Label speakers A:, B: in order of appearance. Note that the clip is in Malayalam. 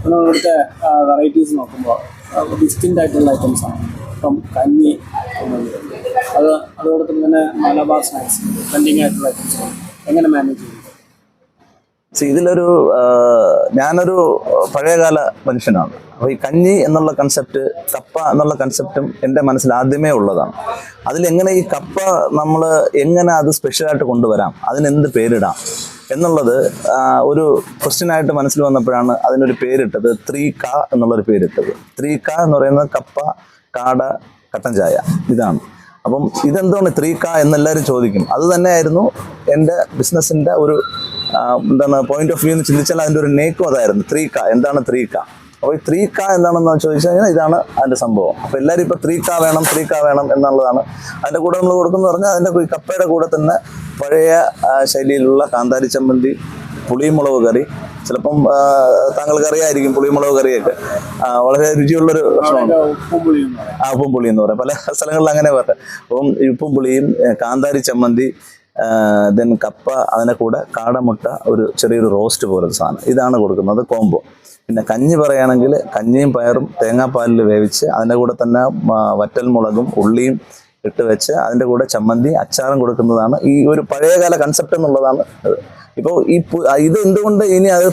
A: ഇവിടുത്തെ വെറൈറ്റീസ് നോക്കുമ്പോൾ ഡിസ്റ്റിൻ്റ് ആയിട്ടുള്ള ഐറ്റംസാണ്. ഇപ്പം കഞ്ഞി അത് അതോടൊപ്പം തന്നെ മലബാർ സ്നാക്സ് ട്രെൻഡിങ് ആയിട്ടുള്ള ഐറ്റംസ് എങ്ങനെ മാനേജ് ചെയ്യും?
B: ഇതിലൊരു ഞാനൊരു പഴയകാല മനുഷ്യനാണ്. അപ്പോൾ ഈ കഞ്ഞി എന്നുള്ള കൺസെപ്റ്റ്, കപ്പ എന്നുള്ള കൺസെപ്റ്റും എൻ്റെ മനസ്സിൽ ആദ്യമേ ഉള്ളതാണ്. അതിലെങ്ങനെ ഈ കപ്പ നമ്മൾ എങ്ങനെ അത് സ്പെഷ്യലായിട്ട് കൊണ്ടുവരാം, അതിനെന്ത് പേരിടാം എന്നുള്ളത് ഒരു ക്വസ്റ്റ്യനായിട്ട് മനസ്സിൽ വന്നപ്പോഴാണ് അതിനൊരു പേരിട്ടത് 3K എന്നുള്ളൊരു പേരിട്ടത്. 3K എന്ന് പറയുന്നത് കപ്പ, കാട, കട്ടൻ ചായ, ഇതാണ്. അപ്പം ഇതെന്താണ് 3K എന്നെല്ലാവരും ചോദിക്കും. അത് തന്നെയായിരുന്നു എൻ്റെ ബിസിനസ്സിൻ്റെ ഒരു പോയിന്റ് ഓഫ് വ്യൂ എന്ന് ചിന്തിച്ചാൽ അതിൻ്റെ ഒരു നേക്കും അതായിരുന്നു. 3K എന്താണ് 3K? അപ്പോൾ ഈ 3K എന്താണെന്ന് ചോദിച്ചു കഴിഞ്ഞാൽ ഇതാണ് അതിൻ്റെ സംഭവം. അപ്പോൾ എല്ലാവരും ഇപ്പോൾ 3K വേണം എന്നുള്ളതാണ്. അതിൻ്റെ കൂടെ നമ്മൾ കൊടുക്കുന്നത് പറഞ്ഞാൽ അതിൻ്റെ കപ്പയുടെ കൂടെ തന്നെ പഴയ ശൈലിയിലുള്ള കാന്താരി ചമ്മന്തി, പുളിമുളക് കറി, ചിലപ്പം താങ്കൾക്ക് അറിയായിരിക്കും പുളിമുളക് കറിയൊക്കെ വളരെ രുചിയുള്ളൊരു ഭക്ഷണമാണ്. ഉപ്പും പുളി എന്ന് പറയാം, പല സ്ഥലങ്ങളിൽ അങ്ങനെ പറയാം. അപ്പം ഉപ്പും പുളിയും, കാന്താരി ചമ്മന്തി, ദെൻ കപ്പ, അതിനെ കൂടെ കാടമുട്ട, ഒരു ചെറിയൊരു റോസ്റ്റ് പോലത്തെ സാധനം, ഇതാണ് കൊടുക്കുന്നത് കോംബോ. പിന്നെ കഞ്ഞി പറയുകയാണെങ്കിൽ കഞ്ഞിയും പയറും തേങ്ങാപ്പാലിൽ വേവിച്ച് അതിൻ്റെ കൂടെ തന്നെ വറ്റൽ മുളകും ഉള്ളിയും ഇട്ട് വെച്ച് അതിൻ്റെ കൂടെ ചമ്മന്തി, അച്ചാറും കൊടുക്കുന്നതാണ് ഈ ഒരു പഴയകാല കൺസെപ്റ്റ് എന്നുള്ളതാണ്. ഇപ്പോൾ ഇത് എന്തുകൊണ്ട് ഇനി അത്